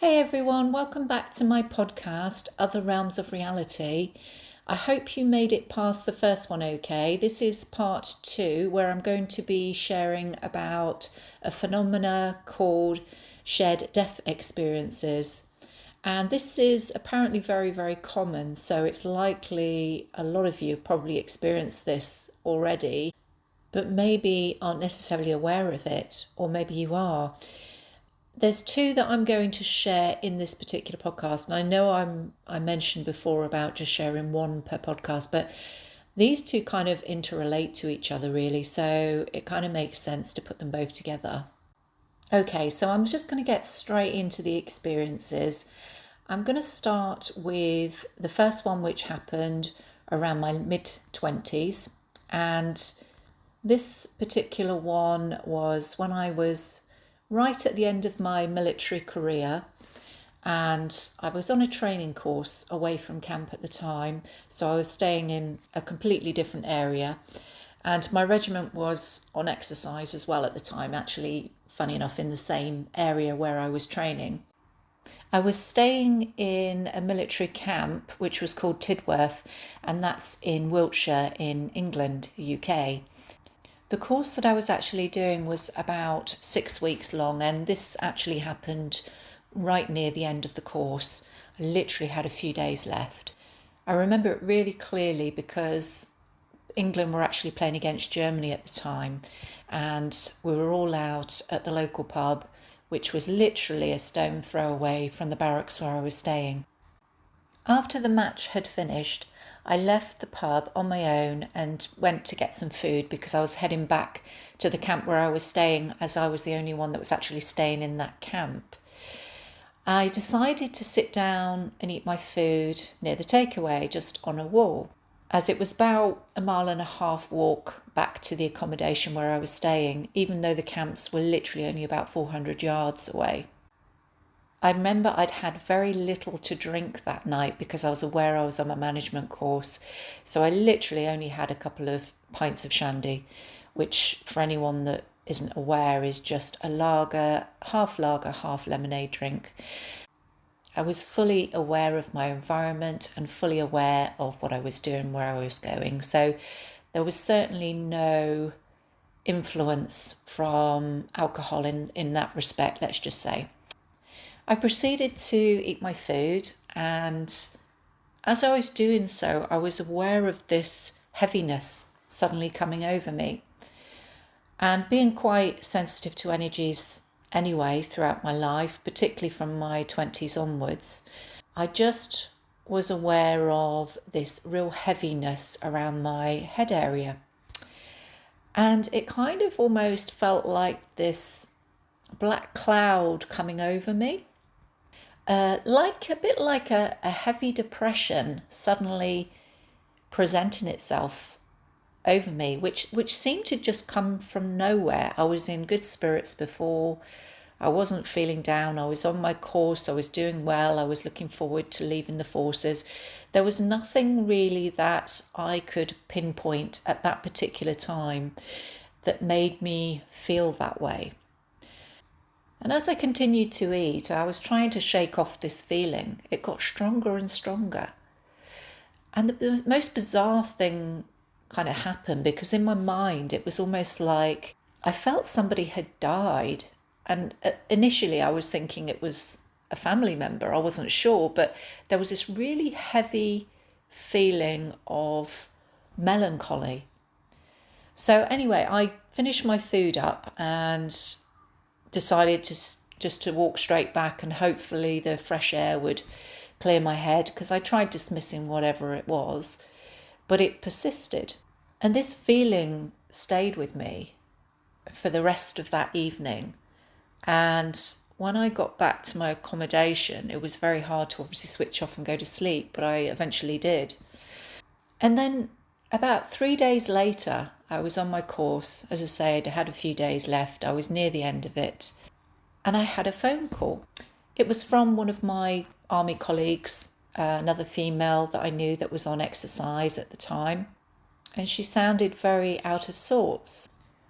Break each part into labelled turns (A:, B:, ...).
A: Hey everyone, welcome back to my podcast, Other Realms of Reality. I hope you made it past the first one okay. This is part 2 where I'm going to be sharing about a phenomena called shared death experiences. And this is apparently very, very common, so it's likely a lot of you have probably experienced this already, but maybe aren't necessarily aware of it, or maybe you are. There's two that I'm going to share in this particular podcast. And I know I mentioned before about just sharing one per podcast, but these two kind of interrelate to each other really. So it kind of makes sense to put them both together. Okay, so I'm just going to get straight into the experiences. I'm going to start with the first one, which happened around my mid-20s. And this particular one was when I was right at the end of my military career, and I was on a training course away from camp at the time, so I was staying in a completely different area, and my regiment was on exercise as well at the time, actually, funny enough, in the same area where I was training. I was staying in a military camp which was called Tidworth, and that's in Wiltshire in England, UK. The course that I was actually doing was about 6 weeks long, and this actually happened right near the end of the course. I literally had a few days left. I remember it really clearly because England were actually playing against Germany at the time, and we were all out at the local pub, which was literally a stone throw away from the barracks where I was staying. After the match had finished, I left the pub on my own and went to get some food because I was heading back to the camp where I was staying, as I was the only one that was actually staying in that camp. I decided to sit down and eat my food near the takeaway, just on a wall, as it was about a 1.5 mile walk back to the accommodation where I was staying, even though the camps were literally only about 400 yards away. I remember I'd had very little to drink that night because I was aware I was on my management course. So I literally only had a couple of pints of shandy, which for anyone that isn't aware is just a lager, half lemonade drink. I was fully aware of my environment and fully aware of what I was doing, where I was going. So there was certainly no influence from alcohol in that respect, let's just say. I proceeded to eat my food, and as I was doing so, I was aware of this heaviness suddenly coming over me. And being quite sensitive to energies anyway throughout my life, particularly from my 20s onwards, I just was aware of this real heaviness around my head area. And it kind of almost felt like this black cloud coming over me. Like a bit like a heavy depression suddenly presenting itself over me, which seemed to just come from nowhere. I was in good spirits before. I wasn't feeling down. I was on my course. I was doing well. I was looking forward to leaving the forces. There was nothing really that I could pinpoint at that particular time that made me feel that way. And as I continued to eat, I was trying to shake off this feeling. It got stronger and stronger. And the most bizarre thing kind of happened because in my mind, it was almost like I felt somebody had died. And initially, I was thinking it was a family member. I wasn't sure, but there was this really heavy feeling of melancholy. So anyway, I finished my food up and decided just to walk straight back, and hopefully the fresh air would clear my head, because I tried dismissing whatever it was, but it persisted. And this feeling stayed with me for the rest of that evening. And when I got back to my accommodation, it was very hard to obviously switch off and go to sleep, but I eventually did. And then about 3 days later, I was on my course. As I say, I'd had a few days left. I was near the end of it. And I had a phone call. It was from one of my army colleagues, another female that I knew that was on exercise at the time. And she sounded very out of sorts.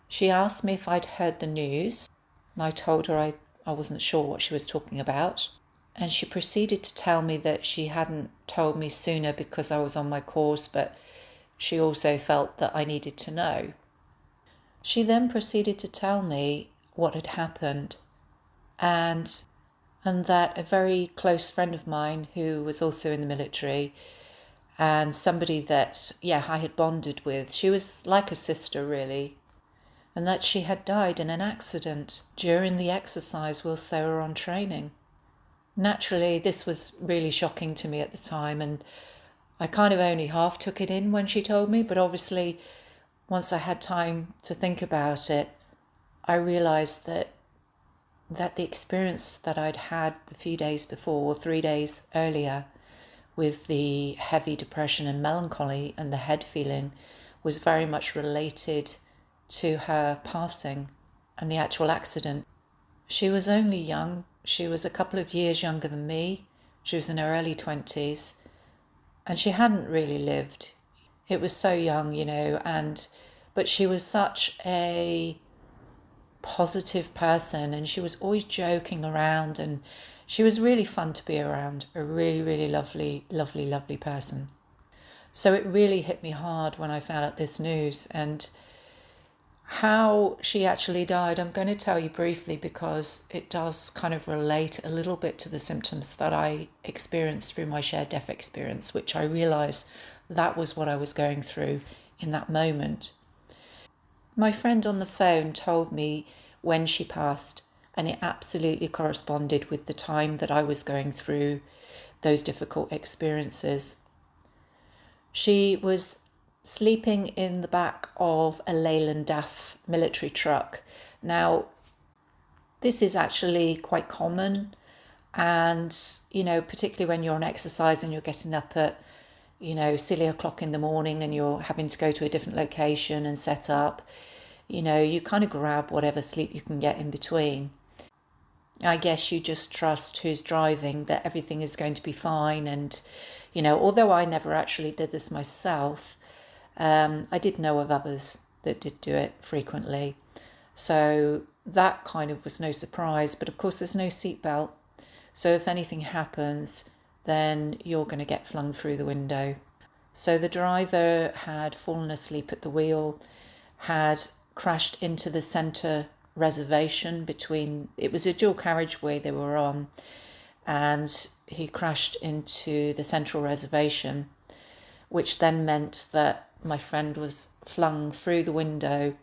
A: She asked me if I'd heard the news. And I told her I wasn't sure what she was talking about. And she proceeded to tell me that she hadn't told me sooner because I was on my course, but she also felt that I needed to know. She then proceeded to tell me what had happened, and that a very close friend of mine who was also in the military and somebody that, I had bonded with, she was like a sister really, and that she had died in an accident during the exercise whilst they were on training. Naturally, this was really shocking to me at the time, and I kind of only half took it in when she told me, but obviously once I had time to think about it, I realised that the experience that I'd had the few days before, or 3 days earlier, with the heavy depression and melancholy and the head feeling was very much related to her passing and the actual accident. She was only young. She was a couple of years younger than me. She was in her early 20s, and she hadn't really lived. It was so young, but she was such a positive person, and she was always joking around, and she was really fun to be around, a really, really lovely, lovely, lovely person. So it really hit me hard when I found out this news. And how she actually died, I'm going to tell you briefly because it does kind of relate a little bit to the symptoms that I experienced through my shared death experience, which I realised that was what I was going through in that moment. My friend on the phone told me when she passed, and it absolutely corresponded with the time that I was going through those difficult experiences. She was sleeping in the back of a Leyland DAF military truck. Now, this is actually quite common, and, particularly when you're on exercise and you're getting up at, silly o'clock in the morning and you're having to go to a different location and set up, you kind of grab whatever sleep you can get in between. I guess you just trust who's driving that everything is going to be fine. And, although I never actually did this myself, I did know of others that did do it frequently. So that kind of was no surprise. But of course, there's no seatbelt. So if anything happens, then you're going to get flung through the window. So the driver had fallen asleep at the wheel, had crashed into the centre reservation it was a dual carriageway they were on, and he crashed into the central reservation, which then meant that my friend was flung through the window.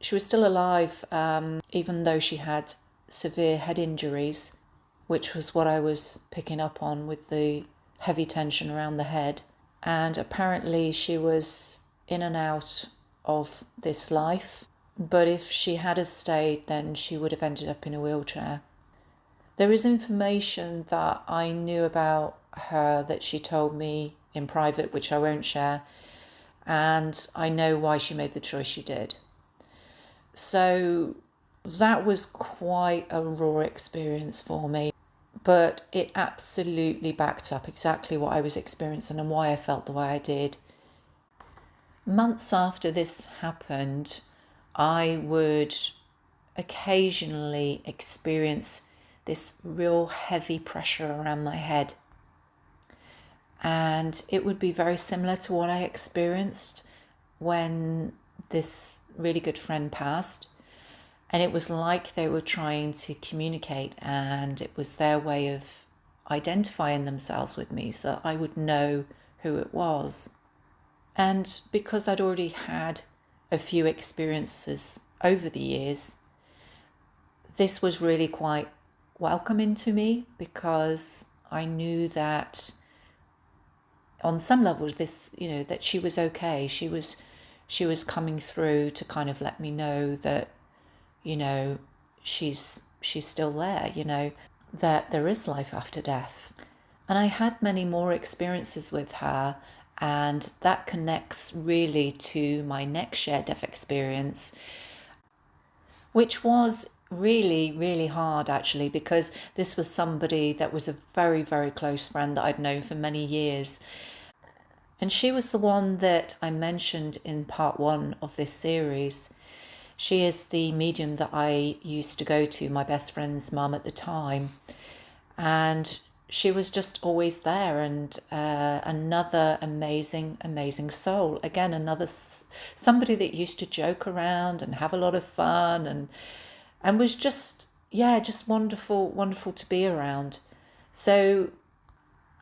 A: She was still alive, even though she had severe head injuries, which was what I was picking up on with the heavy tension around the head. And apparently she was in and out of this life, but if she had stayed, then she would have ended up in a wheelchair. There is information that I knew about her that she told me in private, which I won't share, and I know why she made the choice she did. So that was quite a raw experience for me, but it absolutely backed up exactly what I was experiencing and why I felt the way I did. Months after this happened, I would occasionally experience this real heavy pressure around my head. And it would be very similar to what I experienced when this really good friend passed. And it was like they were trying to communicate, and it was their way of identifying themselves with me so that I would know who it was. And because I'd already had a few experiences over the years, this was really quite welcoming to me, because I knew that on some level that she was okay. She was coming through to kind of let me know that, she's still there, that there is life after death. And I had many more experiences with her, and that connects really to my next shared death experience, which was really, really hard actually, because this was somebody that was a very, very close friend that I'd known for many years. And she was the one that I mentioned in part 1 of this series. She is the medium that I used to go to, my best friend's mum at the time. And she was just always there, and another amazing soul. Again, somebody that used to joke around and have a lot of fun, and was just, yeah, just wonderful to be around. So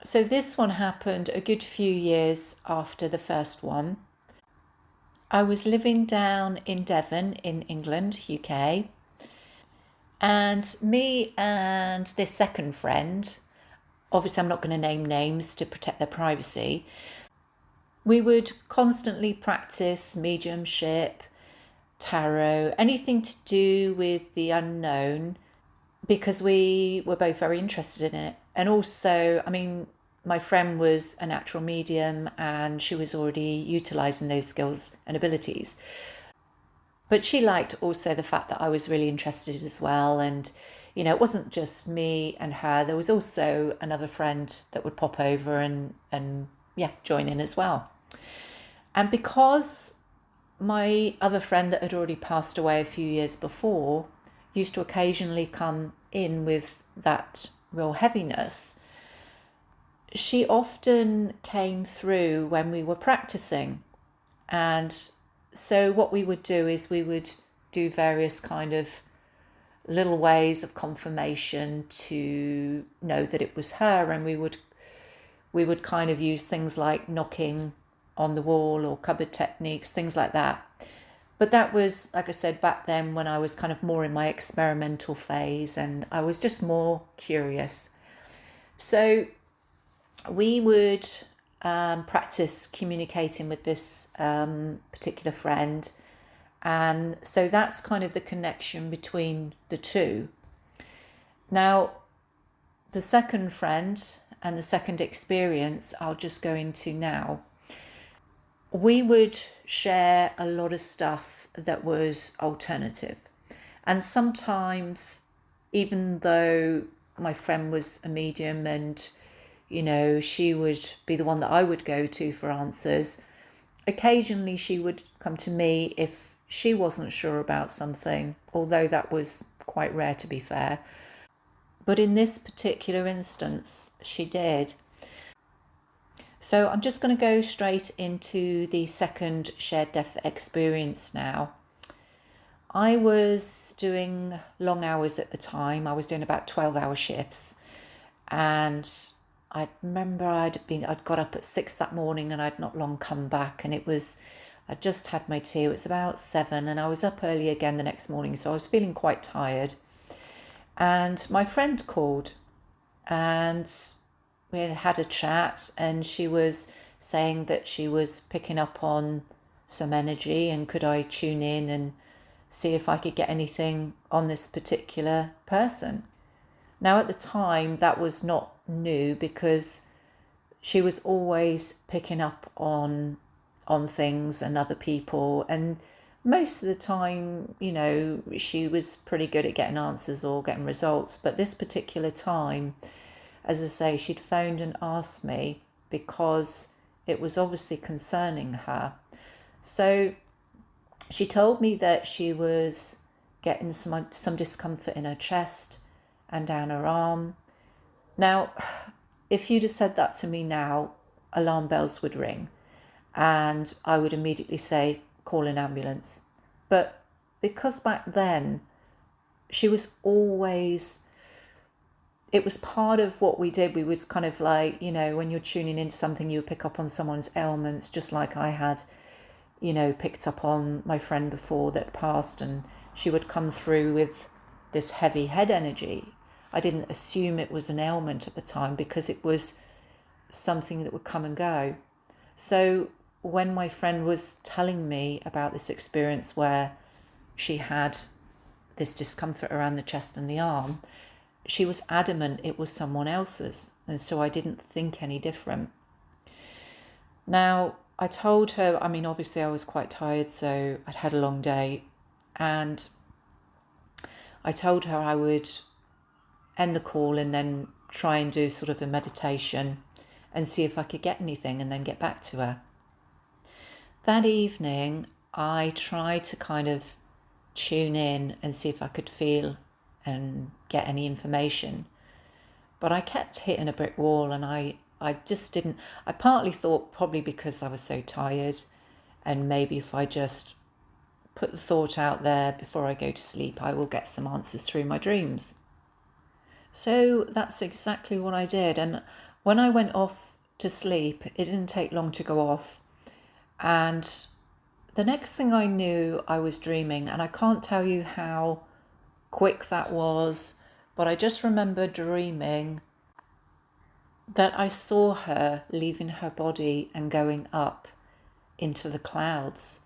A: this one happened a good few years after the first one. I was living down in Devon in England, UK, and me and this second friend, obviously I'm not going to name names to protect their privacy, we would constantly practice mediumship, tarot, anything to do with the unknown, because we were both very interested in it. And also, I mean, my friend was a natural medium and she was already utilising those skills and abilities. But she liked also the fact that I was really interested as well. And, it wasn't just me and her. There was also another friend that would pop over and yeah, join in as well. And because my other friend that had already passed away a few years before used to occasionally come in with that real heaviness, she often came through when we were practicing. And so what we would do is we would do various kind of little ways of confirmation to know that it was her, and we would kind of use things like knocking on the wall or cupboard techniques, things like that. But that was, like I said, back then when I was kind of more in my experimental phase and I was just more curious. So we would practice communicating with this particular friend. And so that's kind of the connection between the two. Now, the second friend and the second experience I'll just go into now. We would share a lot of stuff that was alternative. And sometimes, even though my friend was a medium and, she would be the one that I would go to for answers, occasionally she would come to me if she wasn't sure about something, although that was quite rare, to be fair. But in this particular instance, she did. So I'm just going to go straight into the second shared death experience now. I was doing long hours at the time. I was doing about 12-hour shifts. And I remember I'd got up at 6 that morning and I'd not long come back. And I'd just had my tea. It was about 7 and I was up early again the next morning. So I was feeling quite tired. And my friend called and we had a chat, and she was saying that she was picking up on some energy and could I tune in and see if I could get anything on this particular person. Now at the time that was not new because she was always picking up on things and other people, and most of the time, she was pretty good at getting answers or getting results. But this particular time, as I say, she'd phoned and asked me because it was obviously concerning her. So she told me that she was getting some discomfort in her chest and down her arm. Now, if you'd have said that to me now, alarm bells would ring and I would immediately say, call an ambulance. But because back then she was always, it was part of what we did. We would kind of like, when you're tuning into something, you would pick up on someone's ailments, just like I had, picked up on my friend before that passed, and she would come through with this heavy head energy. I didn't assume it was an ailment at the time because it was something that would come and go. So when my friend was telling me about this experience where she had this discomfort around the chest and the arm, she was adamant it was someone else's. And so I didn't think any different. Now, I told her, obviously I was quite tired, so I'd had a long day. And I told her I would end the call and then try and do sort of a meditation and see if I could get anything and then get back to her. That evening, I tried to kind of tune in and see if I could feel and get any information. But I kept hitting a brick wall, and I just didn't. I partly thought probably because I was so tired, and maybe if I just put the thought out there before I go to sleep, I will get some answers through my dreams. So that's exactly what I did. And when I went off to sleep, it didn't take long to go off. And the next thing I knew, I was dreaming. And I can't tell you how quick that was, but I just remember dreaming that I saw her leaving her body and going up into the clouds.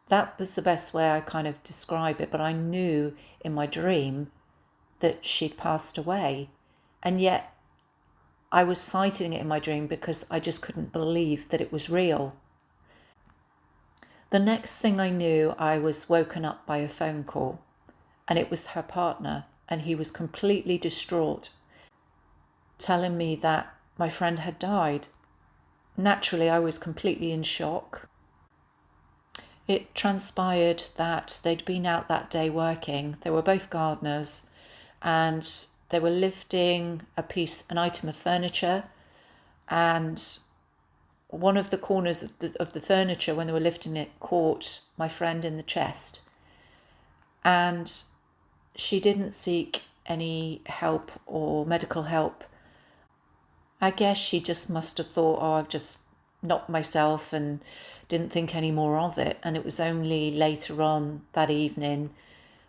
A: That was the best way I kind of describe it, but I knew in my dream that she'd passed away. And yet I was fighting it in my dream because I just couldn't believe that it was real. The next thing I knew, I was woken up by a phone call, and it was her partner, and he was completely distraught, telling me that my friend had died. Naturally, I was completely in shock. It transpired that they'd been out that day working. They were both gardeners, and they were lifting an item of furniture, and one of the corners of the furniture, when they were lifting it, caught my friend in the chest. And she didn't seek any help or medical help. I guess she just must have thought, oh, I've just knocked myself, and didn't think any more of it. And it was only later on that evening,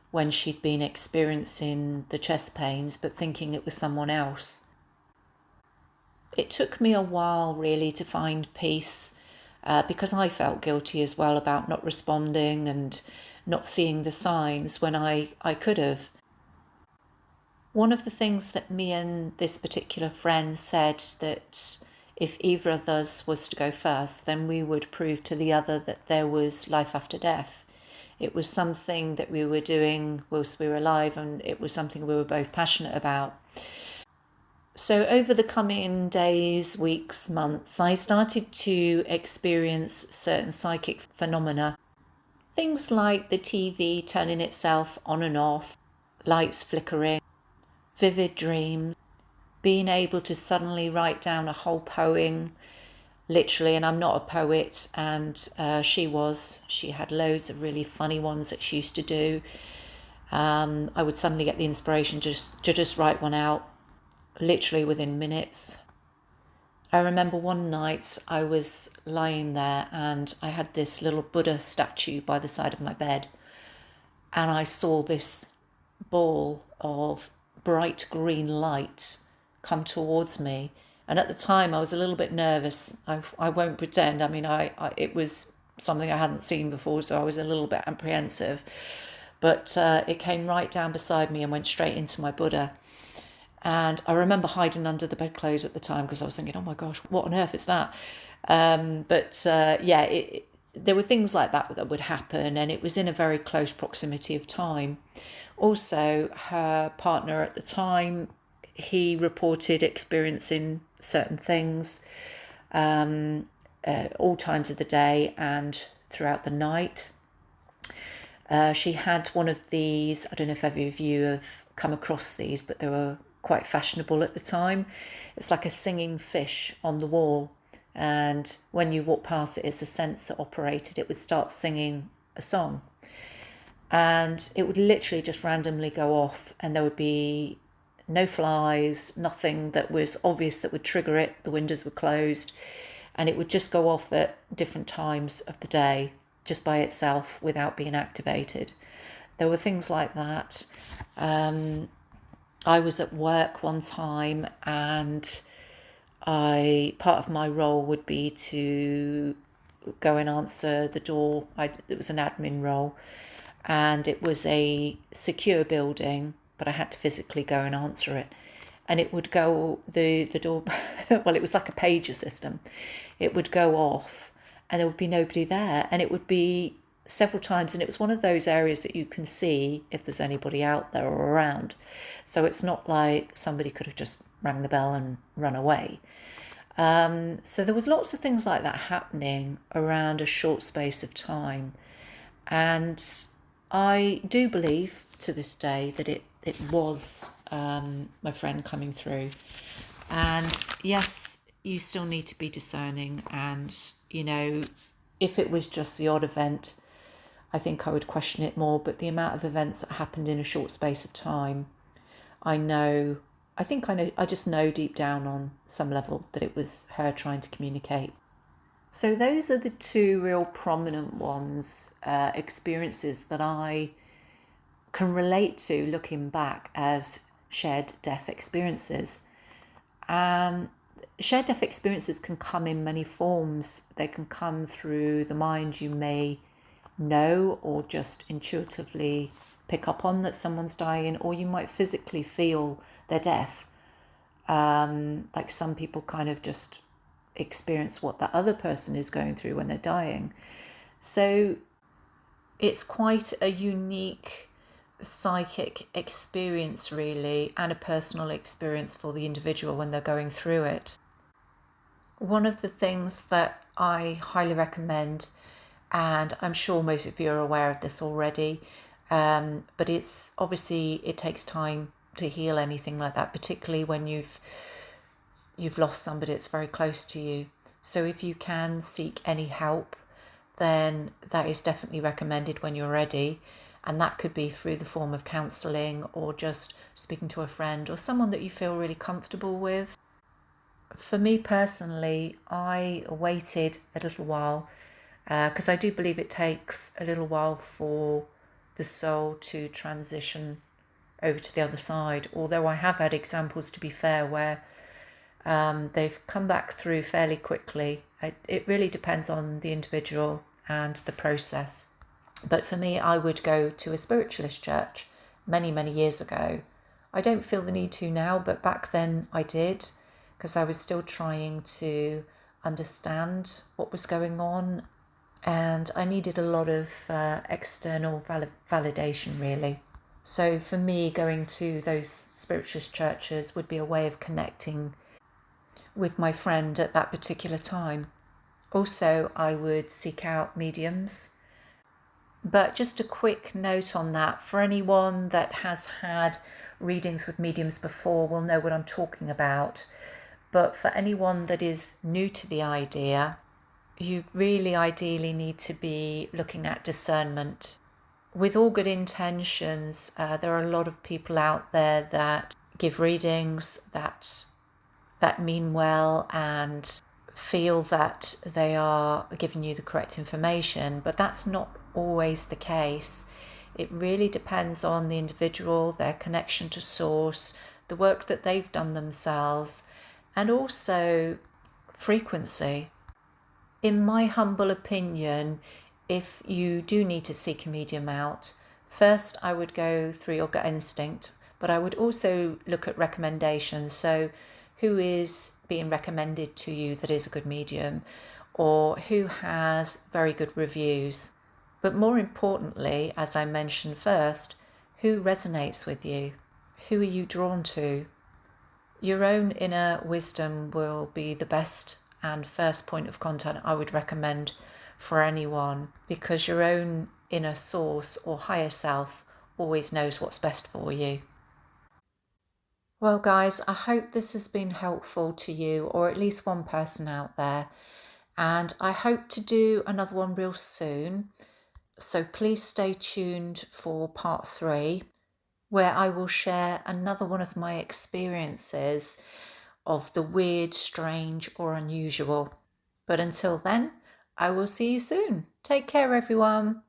A: when she'd been experiencing the chest pains but thinking it was someone else. It took me a while really to find peace, because I felt guilty as well about not responding and not seeing the signs when I could have. One of the things that me and this particular friend said, that if either of us was to go first, then we would prove to the other that there was life after death. It was something that we were doing whilst we were alive, and it was something we were both passionate about. So over the coming days, weeks, months, I started to experience certain psychic phenomena. Things like the TV turning itself on and off, lights flickering, vivid dreams, being able to suddenly write down a whole poem, literally, and I'm not a poet, and she had loads of really funny ones that she used to do. I would suddenly get the inspiration to just write one out, literally within minutes. I remember one night I was lying there, and I had this little Buddha statue by the side of my bed, and I saw this ball of bright green light come towards me. And at the time I was a little bit nervous. I won't pretend. I mean, it was something I hadn't seen before, so I was a little bit apprehensive. But it came right down beside me and went straight into my Buddha. And I remember hiding under the bedclothes at the time, because I was thinking, oh my gosh, what on earth is that? There were things like that would happen, and it was in a very close proximity of time. Also, her partner at the time, he reported experiencing certain things all times of the day and throughout the night. She had one of these, I don't know if any of you have come across these, but they were quite fashionable at the time. It's like a singing fish on the wall, and when you walk past it, it's a sensor operated. It would start singing a song, and it would literally just randomly go off, and there would be no flies, nothing that was obvious that would trigger it. The windows were closed, and it would just go off at different times of the day, just by itself, without being activated. There were things like that. I was at work one time, and part of my role would be to go and answer the door. It was an admin role, and it was a secure building, but I had to physically go and answer it. And it would go, the door, well, it was like a pager system. It would go off, and there would be nobody there. And it would be several times, and it was one of those areas that you can see if there's anybody out there or around. So it's not like somebody could have just rang the bell and run away. So there was lots of things like that happening around a short space of time. And I do believe to this day that it was my friend coming through. And yes, you still need to be discerning. And, if it was just the odd event, I think I would question it more. But the amount of events that happened in a short space of time, I just know deep down on some level that it was her trying to communicate. So those are the two real prominent ones, experiences that I can relate to looking back as shared death experiences. Shared death experiences can come in many forms. They can come through the mind. You may know or just intuitively pick up on that someone's dying, or you might physically feel their death. Like some people kind of just experience what that other person is going through when they're dying. So it's quite a unique psychic experience, really, and a personal experience for the individual when they're going through it. One of the things that I highly recommend, and I'm sure most of you are aware of this already, but it takes time to heal anything like that, particularly when you've lost somebody that's very close to you. So if you can seek any help, then that is definitely recommended when you're ready. And that could be through the form of counselling or just speaking to a friend or someone that you feel really comfortable with. For me personally, I waited a little while because I do believe it takes a little while for the soul to transition over to the other side. Although I have had examples, to be fair, where they've come back through fairly quickly. It really depends on the individual and the process. But for me, I would go to a spiritualist church many, many years ago. I don't feel the need to now, but back then I did, because I was still trying to understand what was going on. And I needed a lot of external validation, really. So for me, going to those spiritualist churches would be a way of connecting with my friend at that particular time. Also, I would seek out mediums. But just a quick note on that, for anyone that has had readings with mediums before will know what I'm talking about. But for anyone that is new to the idea, you really ideally need to be looking at discernment. With all good intentions, there are a lot of people out there that give readings that mean well and feel that they are giving you the correct information, but that's not always the case. It really depends on the individual, their connection to source, the work that they've done themselves, and also frequency. In my humble opinion, if you do need to seek a medium out, first I would go through your gut instinct, but I would also look at recommendations. So who is being recommended to you that is a good medium, or who has very good reviews. But more importantly, as I mentioned first, who resonates with you? Who are you drawn to? Your own inner wisdom will be the best and first point of contact I would recommend for anyone, because your own inner source or higher self always knows what's best for you. Well, guys, I hope this has been helpful to you, or at least one person out there. And I hope to do another one real soon. So please stay tuned for part 3, where I will share another one of my experiences of the weird, strange, or unusual. But until then, I will see you soon. Take care, everyone.